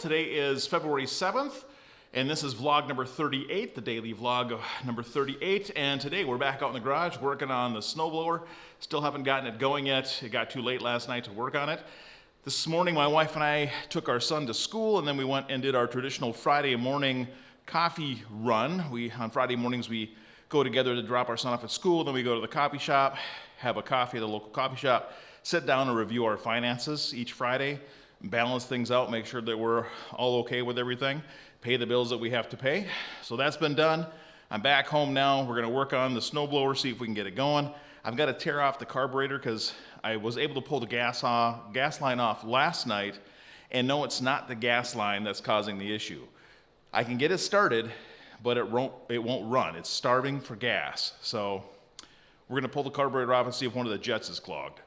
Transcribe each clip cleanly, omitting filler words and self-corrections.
Today is February 7th, and this is vlog number 38, the daily vlog number 38. And today we're back out in the garage working on the snowblower. Still haven't gotten it going yet. It got too late last night to work on it. This morning, my wife and I took our son to school, and then we went and did our traditional Friday morning coffee run. On Friday mornings, we go together to drop our son off at school, then we go to the coffee shop, have a coffee at the local coffee shop, sit down and review our finances each Friday, balance things out, make sure that we're all okay with everything, pay the bills that we have to pay. So that's been done. I'm back home now. We're gonna work on the snowblower, see if we can get it going. I've got to tear off the carburetor because I was able to pull the gas line off last night, and no, it's not the gas line that's causing the issue. I can get it started, but it won't run. It's starving for gas. So we're gonna pull the carburetor off and see if one of the jets is clogged.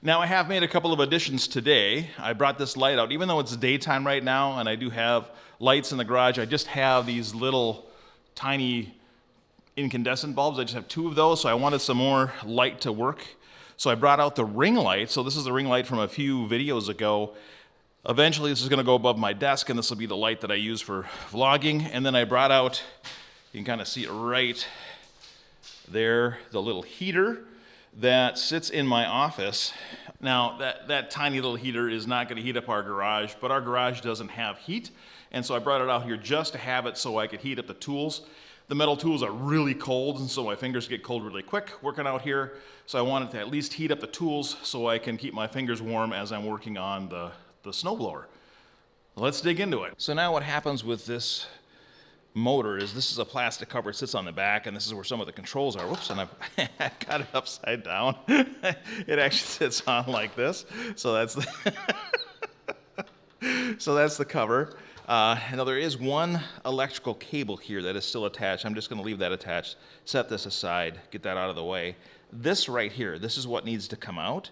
Now, I have made a couple of additions today. I brought this light out. Even though it's daytime right now and I do have lights in the garage, I just have these little tiny incandescent bulbs. I just have 2 of those, so I wanted some more light to work. So I brought out the ring light. So this is the ring light from a few videos ago. Eventually, this is gonna go above my desk, and this will be the light that I use for vlogging. And then I brought out, you can kind of see it right there, the little heater that sits in my office. Now, that tiny little heater is not gonna heat up our garage, but our garage doesn't have heat, and so I brought it out here just to have it so I could heat up the tools. The metal tools are really cold, and so my fingers get cold really quick working out here, so I wanted to at least heat up the tools so I can keep my fingers warm as I'm working on the snowblower. Let's dig into it. So now what happens with this motor is this is a plastic cover. It sits on the back, and this is where some of the controls are. Whoops, and I've got it upside down. It actually sits on like this. So that's the cover. Now there is one electrical cable here that is still attached. I'm just going to leave that attached, set this aside, get that out of the way. This right here, this is what needs to come out.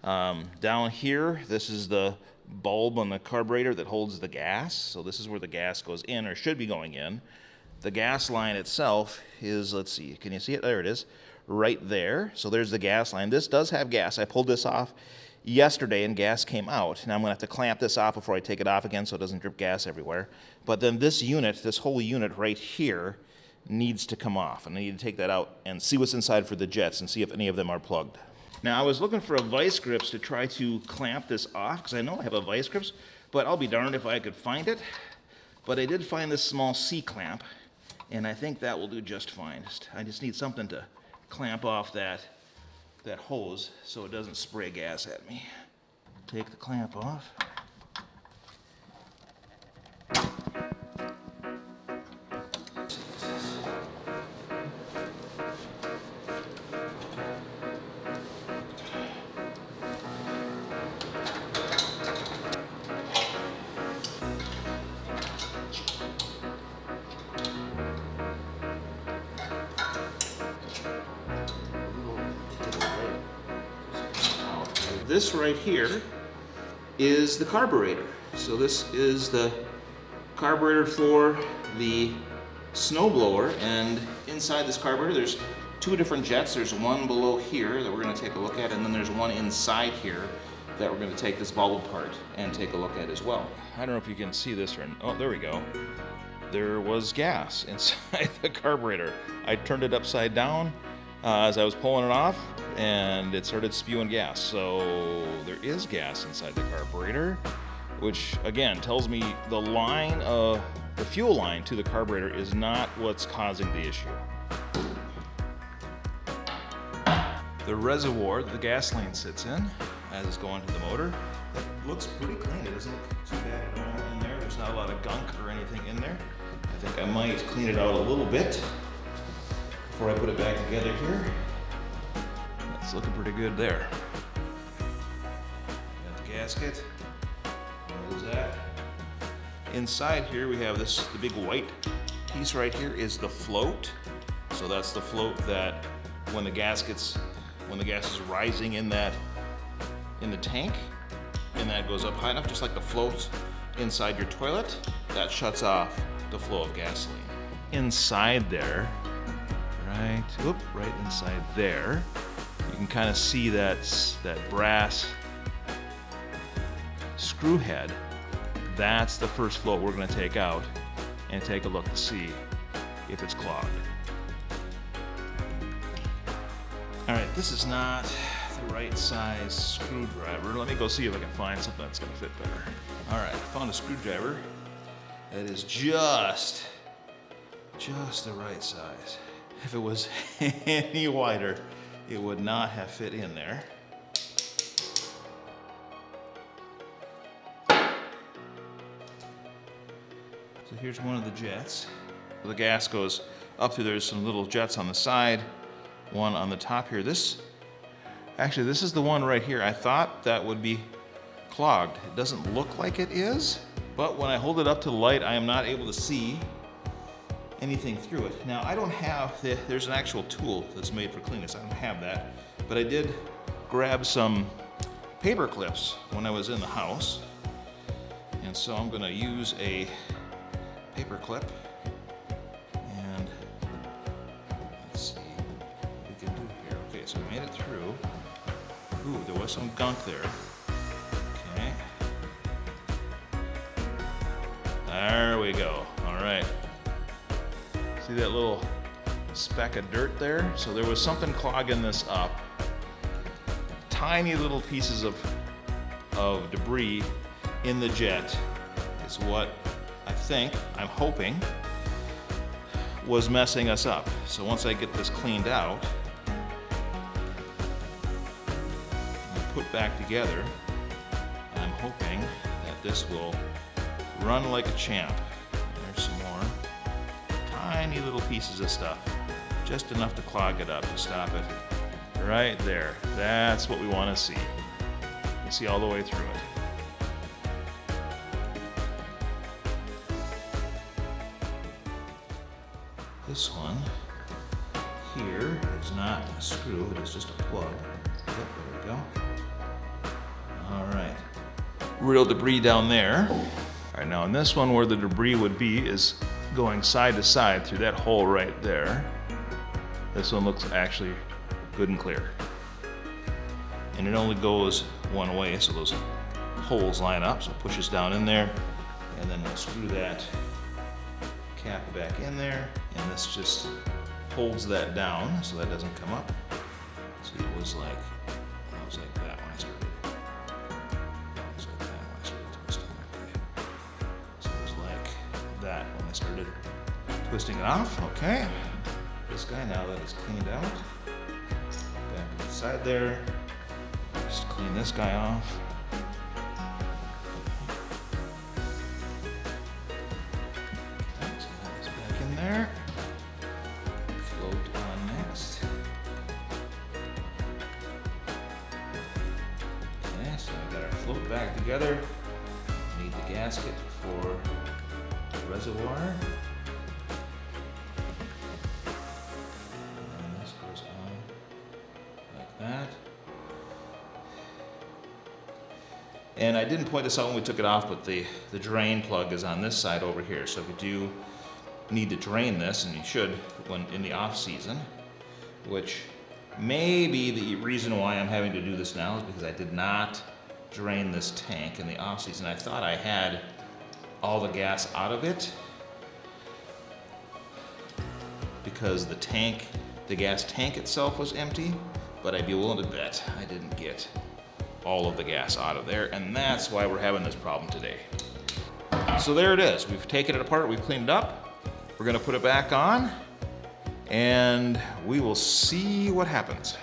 Down here, this is the bulb on the carburetor that holds the gas. So this is where the gas goes in, or should be going in. The gas line itself is, let's see, can you see it? There it is, right there. So there's the gas line. This does have gas. I pulled this off yesterday and gas came out. Now I'm gonna have to clamp this off before I take it off again so it doesn't drip gas everywhere. But then this unit, this whole unit right here, needs to come off. And I need to take that out and see what's inside for the jets and see if any of them are plugged. Now, I was looking for a vice grips to try to clamp this off, because I know I have a vice grips, but I'll be darned if I could find it. But I did find this small C-clamp, and I think that will do just fine. I just need something to clamp off that hose so it doesn't spray gas at me. Take the clamp off. This right here is the carburetor. So this is the carburetor for the snowblower, and inside this carburetor there's 2 different jets. There's one below here that we're going to take a look at, and then there's one inside here that we're going to take this bulb apart and take a look at as well. I don't know if you can see this, or oh, there we go. There was gas inside the carburetor. I turned it upside down as I was pulling it off, and it started spewing gas. So there is gas inside the carburetor, which again tells me the line of the fuel line to the carburetor is not what's causing the issue. The reservoir that the gasoline sits in as it's going to the motor, that looks pretty clean. It doesn't look too bad at all in there. There's not a lot of gunk or anything in there. I think I might clean it out a little bit before I put it back together here. It's looking pretty good there. Got the gasket. What is that? Inside here we have this, the big white piece right here is the float. So that's the float that when the gas is rising in the tank, and that goes up high enough, just like the float inside your toilet, that shuts off the flow of gasoline. Inside there, right inside there, you can kind of see that brass screw head That's the first float we're going to take out and take a look to see if it's clogged. All right, this is not the right size screwdriver. Let me go see if I can find something that's going to fit better. All right, I found a screwdriver that is just the right size. If it was any wider, it would not have fit in there. So here's one of the jets. The gas goes up through, there's some little jets on the side, one on the top here. This is the one right here. I thought that would be clogged. It doesn't look like it is, but when I hold it up to the light, I am not able to see anything through it. Now, I don't have, there's an actual tool that's made for cleaning this. I don't have that, but I did grab some paper clips when I was in the house. And so I'm gonna use a paper clip, and let's see what we can do here. Okay, so we made it through. Ooh, there was some gunk there. Okay. There we go. All right. See that little speck of dirt there? So there was something clogging this up. Tiny little pieces of debris in the jet is what I'm hoping, was messing us up. So once I get this cleaned out and put back together, I'm hoping that this will run like a champ. There's some more tiny little pieces of stuff, just enough to clog it up, to stop it right there. That's what we want to see. You can see all the way through it. This one here is not a screw, it is just a plug. Yep, there we go. All right. Real debris down there. All right, now in this one where the debris would be is going side to side through that hole right there. This one looks actually good and clear. And it only goes one way, so those holes line up, so it pushes down in there, and then we'll screw that cap back in there, and this just holds that down so that doesn't come up. So it was like that when I started. It was like that when I started twisting. Okay. So it was like that when I started twisting it off. Okay. This guy, now that it's cleaned out, back to the side there. Just clean this guy off. There. Float on next. Okay, so we got our float back together. Need the gasket for the reservoir. And this goes on like that. And I didn't point this out when we took it off, but the drain plug is on this side over here. So if you do need to drain this, and you should when in the off season, which may be the reason why I'm having to do this now, is because I did not drain this tank in the off season. I thought I had all the gas out of it because the gas tank itself was empty, but I'd be willing to bet I didn't get all of the gas out of there, and that's why we're having this problem today. So there it is. We've taken it apart, we've cleaned it up. We're gonna put it back on, and we will see what happens.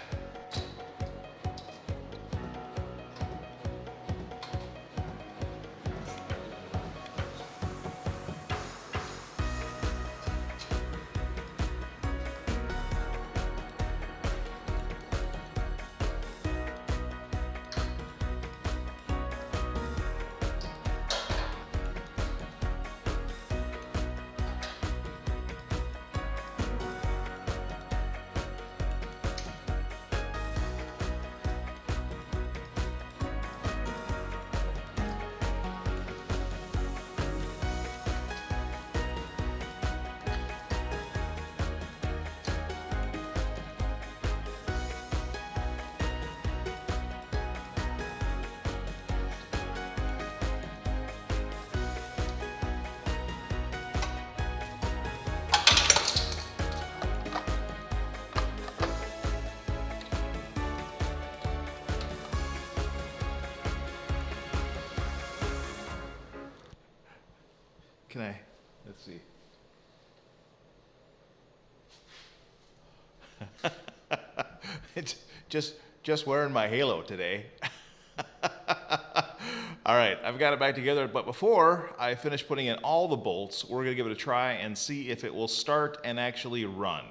Can I, let's see. It's just wearing my halo today. All right, I've got it back together, but before I finish putting in all the bolts, we're gonna give it a try and see if it will start and actually run.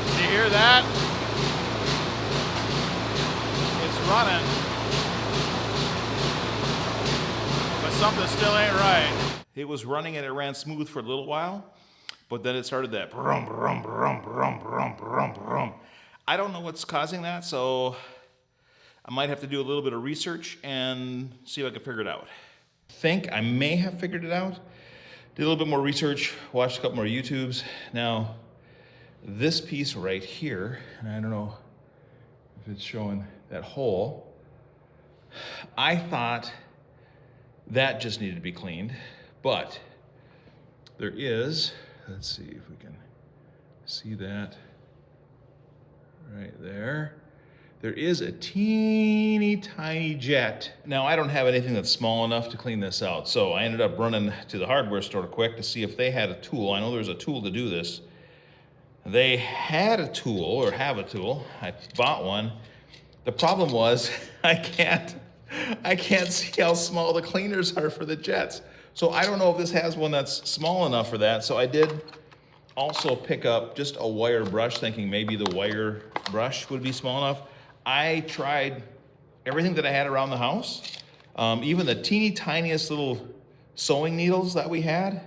Did you hear that? It's running. But something still ain't right. It was running and it ran smooth for a little while, but then it started that brum, brum, brum, brum, brum, brum, brum. I don't know what's causing that, so I might have to do a little bit of research and see if I can figure it out. I think I may have figured it out. Did a little bit more research, watched a couple more YouTubes. Now, this piece right here, and I don't know if it's showing that hole, I thought that just needed to be cleaned, but there is, let's see if we can see that right there. There is a teeny tiny jet. Now, I don't have anything that's small enough to clean this out, so I ended up running to the hardware store quick to see if they had a tool. I know there's a tool to do this. They had a tool, or have a tool. I bought one. The problem was I can't see how small the cleaners are for the jets. So I don't know if this has one that's small enough for that. So I did also pick up just a wire brush, thinking maybe the wire brush would be small enough. I tried everything that I had around the house. Even the teeny tiniest little sewing needles that we had,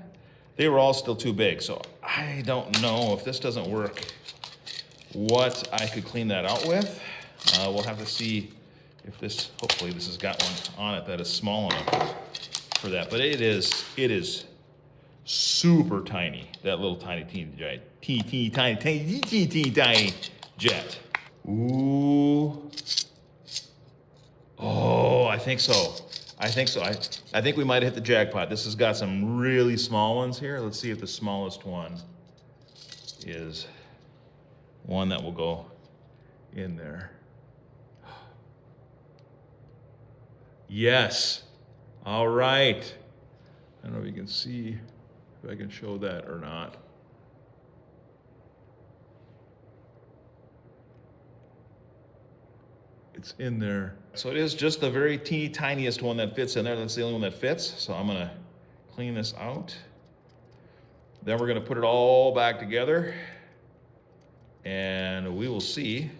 they were all still too big. So I don't know if this doesn't work, what I could clean that out with. We'll have to see if this, hopefully this has got one on it that is small enough for that. But it is super tiny, that little tiny tiny jet. Ooh. Oh, I think so. I think we might have hit the jackpot. This has got some really small ones here. Let's see if the smallest one is one that will go in there. Yes. All right. I don't know if you can see, if I can show that or not. It's in there. So it is just the very teeny tiniest one that fits in there. That's the only one that fits. So I'm gonna clean this out. Then we're gonna put it all back together and we will see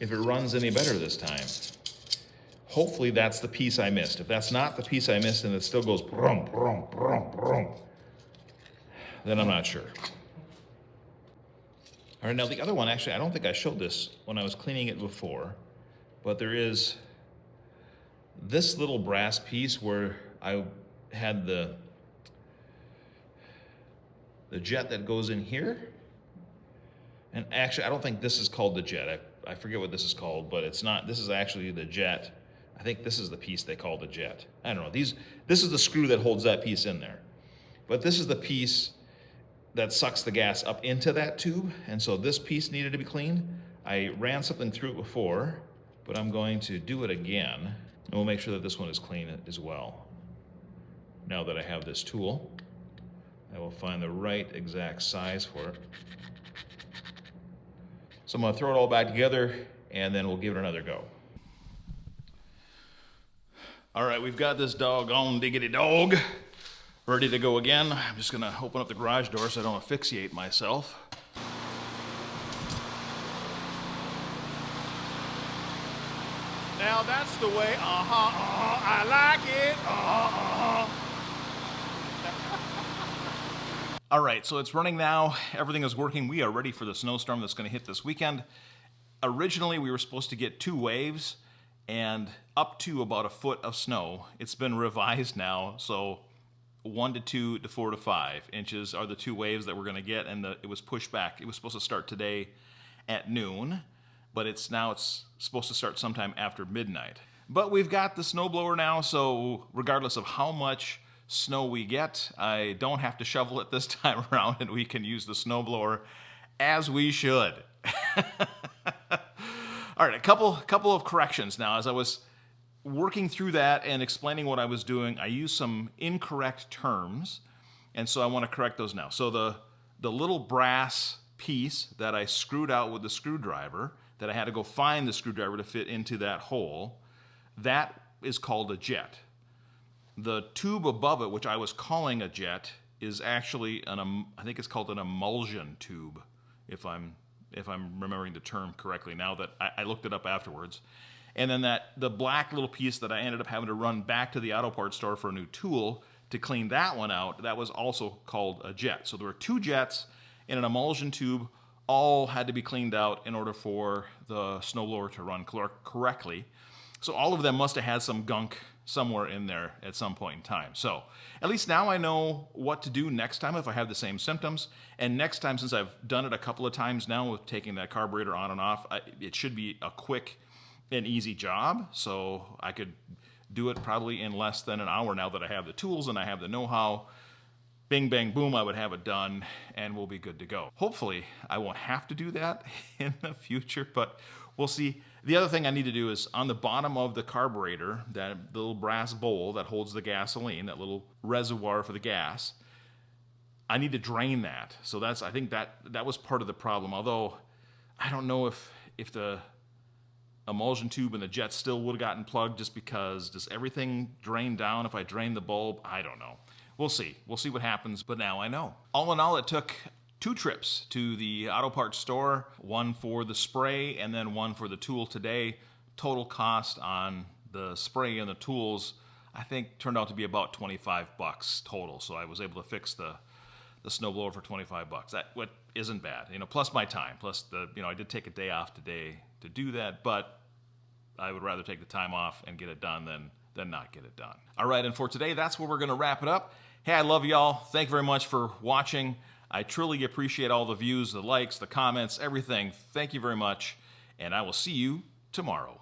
if it runs any better this time. Hopefully that's the piece I missed. If that's not the piece I missed and it still goes brum, brum, brum, brum, then I'm not sure. All right, now the other one, actually, I don't think I showed this when I was cleaning it before, but there is this little brass piece where I had the jet that goes in here. And actually, I don't think this is called the jet. I forget what this is called, but it's not, this is actually the jet. I think this is the piece they call the jet. I don't know, this is the screw that holds that piece in there. But this is the piece that sucks the gas up into that tube, and so this piece needed to be cleaned. I ran something through it before, but I'm going to do it again, and we'll make sure that this one is clean as well. Now that I have this tool, I will find the right exact size for it. So I'm gonna throw it all back together, and then we'll give it another go. All right, we've got this doggone diggity dog ready to go again. I'm just gonna open up the garage door so I don't asphyxiate myself. Now that's the way, I like it, All right, so it's running now. Everything is working. We are ready for the snowstorm that's gonna hit this weekend. Originally, we were supposed to get 2 waves and up to about a foot of snow. It's been revised now, so 1 to 2 to 4 to 5 inches are the 2 waves that we're gonna get, and it was pushed back. It was supposed to start today at noon, but it's supposed to start sometime after midnight. But we've got the snowblower now, so regardless of how much snow we get. I don't have to shovel it this time around, and we can use the snowblower as we should. All right, a couple of corrections now. As I was working through that and explaining what I was doing, I used some incorrect terms, and so I want to correct those now. So the little brass piece that I screwed out with the screwdriver, that I had to go find the screwdriver to fit into that hole, that is called a jet. The tube above it, which I was calling a jet, is actually I think it's called an emulsion tube, if I'm remembering the term correctly now that I looked it up afterwards. And then the black little piece that I ended up having to run back to the auto parts store for a new tool to clean that one out, that was also called a jet. So there were two jets in an emulsion tube, all had to be cleaned out in order for the snowblower to run correctly. So all of them must have had some gunk somewhere in there at some point in time. So at least now I know what to do next time if I have the same symptoms. And next time, since I've done it a couple of times now with taking that carburetor on and off, it should be a quick and easy job. So I could do it probably in less than an hour now that I have the tools and I have the know-how. Bing, bang, boom, I would have it done and we'll be good to go. Hopefully I won't have to do that in the future, but we'll see. The other thing I need to do is on the bottom of the carburetor, that little brass bowl that holds the gasoline, that little reservoir for the gas, I need to drain that. So I think that was part of the problem. Although I don't know if the emulsion tube and the jet still would have gotten plugged, just because does everything drain down if I drain the bulb? I don't know. We'll see. We'll see what happens, but now I know. All in all, it took 2 trips to the auto parts store, one for the spray and then one for the tool today. Total cost on the spray and the tools, I think, turned out to be about 25 bucks total. So I was able to fix the snowblower for 25 bucks. That what isn't bad, plus my time, plus I did take a day off today to do that, but I would rather take the time off and get it done than not get it done. All right, and for today, that's where we're gonna wrap it up. Hey, I love y'all. Thank you very much for watching. I truly appreciate all the views, the likes, the comments, everything. Thank you very much, and I will see you tomorrow.